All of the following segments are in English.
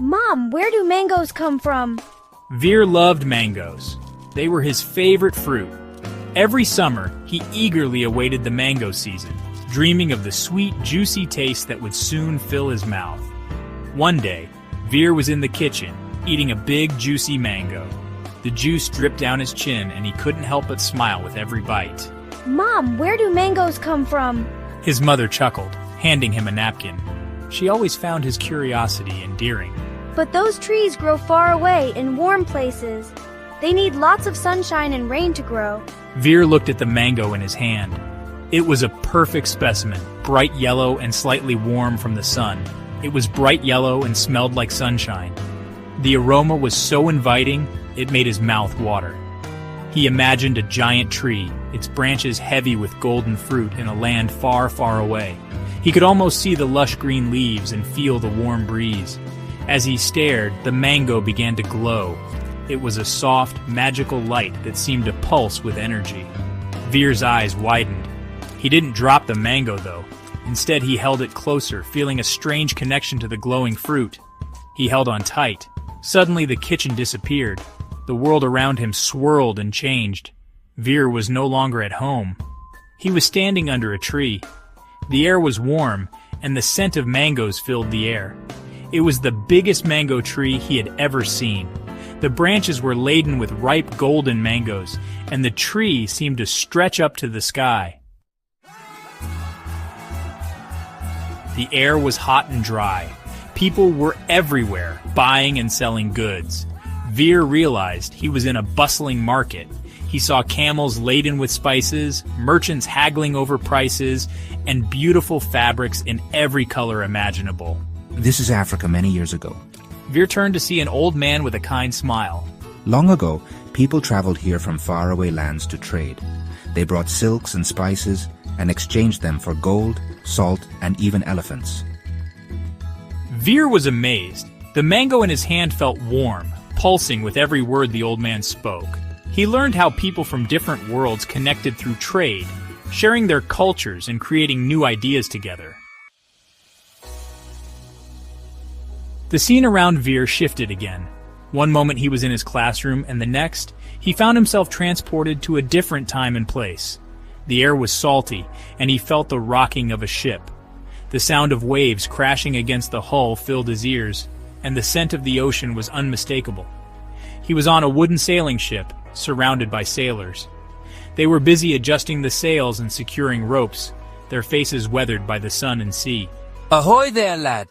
Mom, where do mangoes come from? Veer loved mangoes. They were his favorite fruit. Every summer, he eagerly awaited the mango season, dreaming of the sweet, juicy taste that would soon fill his mouth. One day, Veer was in the kitchen, eating a big, juicy mango. The juice dripped down his chin, and he couldn't help but smile with every bite. Mom, where do mangoes come from? His mother chuckled, handing him a napkin. She always found his curiosity endearing. But those trees grow far away in warm places. They need lots of sunshine and rain to grow. Veer looked at the mango in his hand. It was a perfect specimen, bright yellow and slightly warm from the sun. It was bright yellow and smelled like sunshine. The aroma was so inviting, it made his mouth water. He imagined a giant tree, its branches heavy with golden fruit in a land far, far away. He could almost see the lush green leaves and feel the warm breeze. As he stared, the mango began to glow. It was a soft, magical light that seemed to pulse with energy. Veer's eyes widened. He didn't drop the mango, though. Instead, he held it closer, feeling a strange connection to the glowing fruit. He held on tight. Suddenly, the kitchen disappeared. The world around him swirled and changed. Veer was no longer at home. He was standing under a tree. The air was warm, and the scent of mangoes filled the air. It was the biggest mango tree he had ever seen. The branches were laden with ripe golden mangoes, and the tree seemed to stretch up to the sky. The air was hot and dry. People were everywhere, buying and selling goods. Veer realized he was in a bustling market. He saw camels laden with spices, merchants haggling over prices, and beautiful fabrics in every color imaginable. This is Africa many years ago. Veer turned to see an old man with a kind smile. Long ago, people traveled here from faraway lands to trade. They brought silks and spices and exchanged them for gold, salt, and even elephants. Veer was amazed. The mango in his hand felt warm, pulsing with every word the old man spoke. He learned how people from different worlds connected through trade, sharing their cultures and creating new ideas together. The scene around Veer shifted again. One moment he was in his classroom, and the next, he found himself transported to a different time and place. The air was salty, and he felt the rocking of a ship. The sound of waves crashing against the hull filled his ears, and the scent of the ocean was unmistakable. He was on a wooden sailing ship, surrounded by sailors. They were busy adjusting the sails and securing ropes, their faces weathered by the sun and sea. Ahoy there, lad!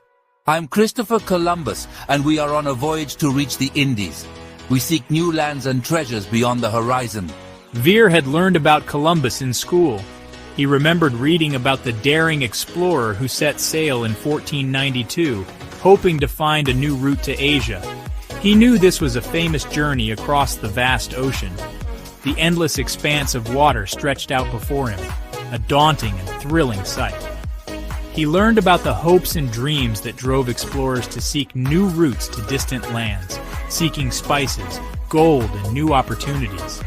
I'm Christopher Columbus, and we are on a voyage to reach the Indies. We seek new lands and treasures beyond the horizon. Veer had learned about Columbus in school. He remembered reading about the daring explorer who set sail in 1492, hoping to find a new route to Asia. He knew this was a famous journey across the vast ocean. The endless expanse of water stretched out before him, a daunting and thrilling sight. He learned about the hopes and dreams that drove explorers to seek new routes to distant lands, seeking spices, gold, and new opportunities.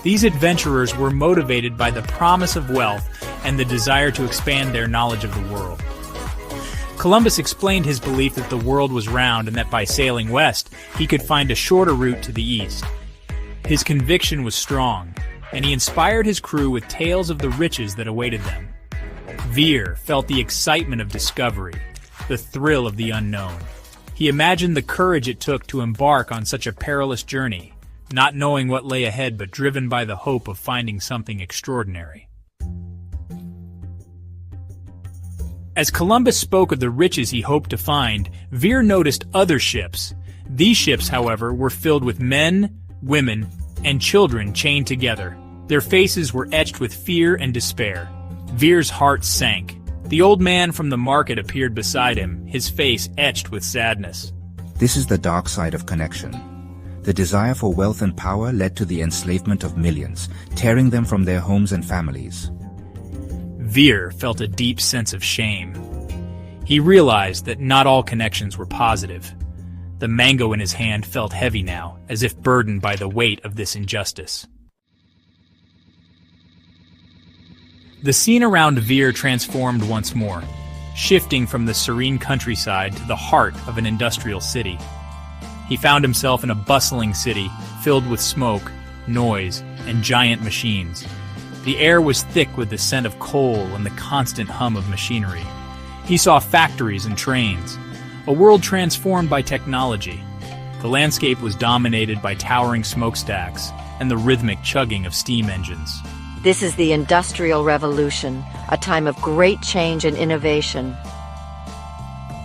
These adventurers were motivated by the promise of wealth and the desire to expand their knowledge of the world. Columbus explained his belief that the world was round and that by sailing west, he could find a shorter route to the east. His conviction was strong, and he inspired his crew with tales of the riches that awaited them. Veer felt the excitement of discovery, the thrill of the unknown. He imagined the courage it took to embark on such a perilous journey, not knowing what lay ahead but driven by the hope of finding something extraordinary. As Columbus spoke of the riches he hoped to find, Veer noticed other ships. These ships, however, were filled with men, women, and children chained together. Their faces were etched with fear and despair. Veer's heart sank. The old man from the market appeared beside him, his face etched with sadness. This is the dark side of connection. The desire for wealth and power led to the enslavement of millions, tearing them from their homes and families. Veer felt a deep sense of shame. He realized that not all connections were positive. The mango in his hand felt heavy now, as if burdened by the weight of this injustice. The scene around Veer transformed once more. shifting from the serene countryside to the heart of an industrial city. He found himself in a bustling city filled with smoke, noise, and giant machines. The air was thick with the scent of coal and the constant hum of machinery. He saw factories and trains, a world transformed by technology. The landscape was dominated by towering smokestacks and the rhythmic chugging of steam engines. This is the Industrial Revolution, a time of great change and innovation.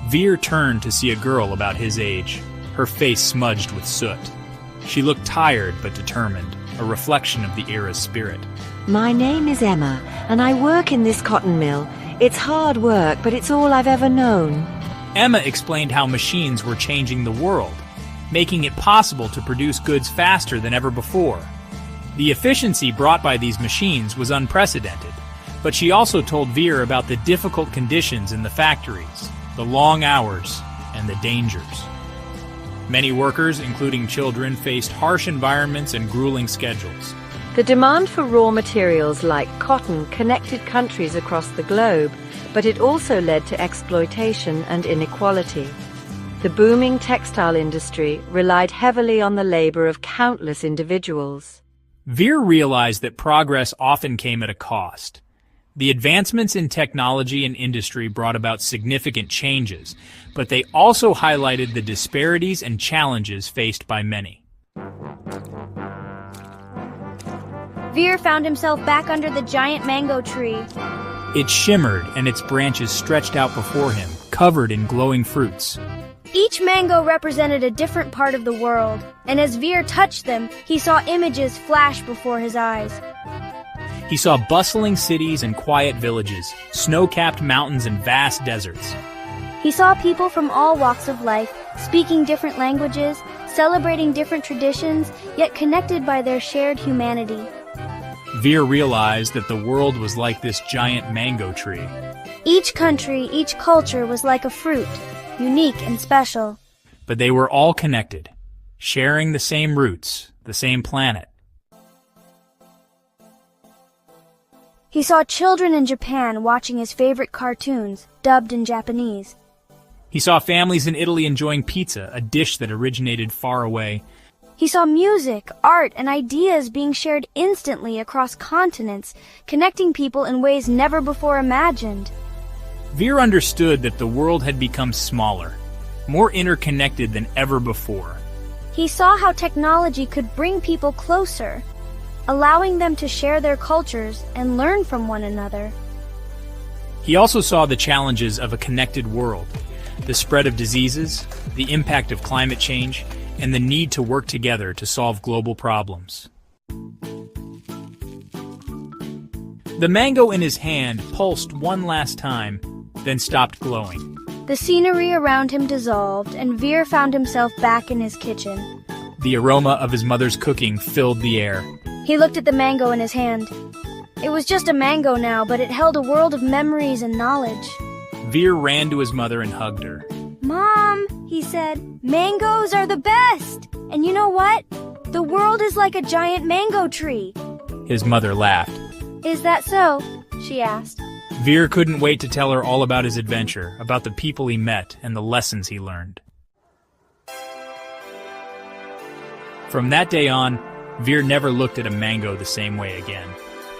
Veer turned to see a girl about his age, her face smudged with soot. She looked tired but determined, a reflection of the era's spirit. My name is Emma, and I work in this cotton mill. It's hard work, but it's all I've ever known. Emma explained how machines were changing the world, making it possible to produce goods faster than ever before. The efficiency brought by these machines was unprecedented, but she also told Veer about the difficult conditions in the factories, the long hours, and the dangers. Many workers, including children, faced harsh environments and grueling schedules. The demand for raw materials like cotton connected countries across the globe, but it also led to exploitation and inequality. The booming textile industry relied heavily on the labor of countless individuals. Veer realized that progress often came at a cost. The advancements in technology and industry brought about significant changes, but they also highlighted the disparities and challenges faced by many. Veer found himself back under the giant mango tree. It shimmered and its branches stretched out before him, covered in glowing fruits. Each mango represented a different part of the world, and as Veer touched them, he saw images flash before his eyes. He saw bustling cities and quiet villages, snow-capped mountains and vast deserts. He saw people from all walks of life, speaking different languages, celebrating different traditions, yet connected by their shared humanity. Veer realized that the world was like this giant mango tree. Each country, each culture was like a fruit, unique and special. But they were all connected, sharing the same roots, the same planet. He saw children in Japan watching his favorite cartoons, dubbed in Japanese. He saw families in Italy enjoying pizza, a dish that originated far away. He saw music, art, and ideas being shared instantly across continents, connecting people in ways never before imagined. Veer understood that the world had become smaller, more interconnected than ever before. He saw how technology could bring people closer, allowing them to share their cultures and learn from one another. He also saw the challenges of a connected world, the spread of diseases, the impact of climate change, and the need to work together to solve global problems. The mango in his hand pulsed one last time, then stopped glowing. The scenery around him dissolved, and Veer found himself back in his kitchen. The aroma of his mother's cooking filled the air. He looked at the mango in his hand. It was just a mango now, but it held a world of memories and knowledge. Veer ran to his mother and hugged her. "Mom," he said, "mangoes are the best! And you know what? The world is like a giant mango tree." His mother laughed. "Is that so?" she asked. Veer couldn't wait to tell her all about his adventure, about the people he met, and the lessons he learned. From that day on, Veer never looked at a mango the same way again.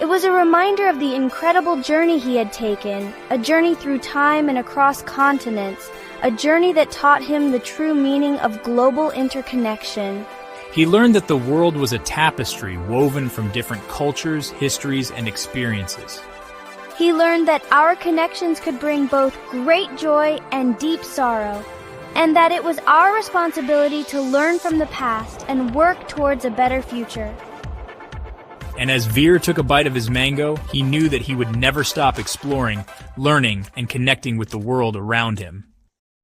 It was a reminder of the incredible journey he had taken, a journey through time and across continents, a journey that taught him the true meaning of global interconnection. He learned that the world was a tapestry woven from different cultures, histories, and experiences. He learned that our connections could bring both great joy and deep sorrow, and that it was our responsibility to learn from the past and work towards a better future. And as Veer took a bite of his mango, he knew that he would never stop exploring, learning, and connecting with the world around him.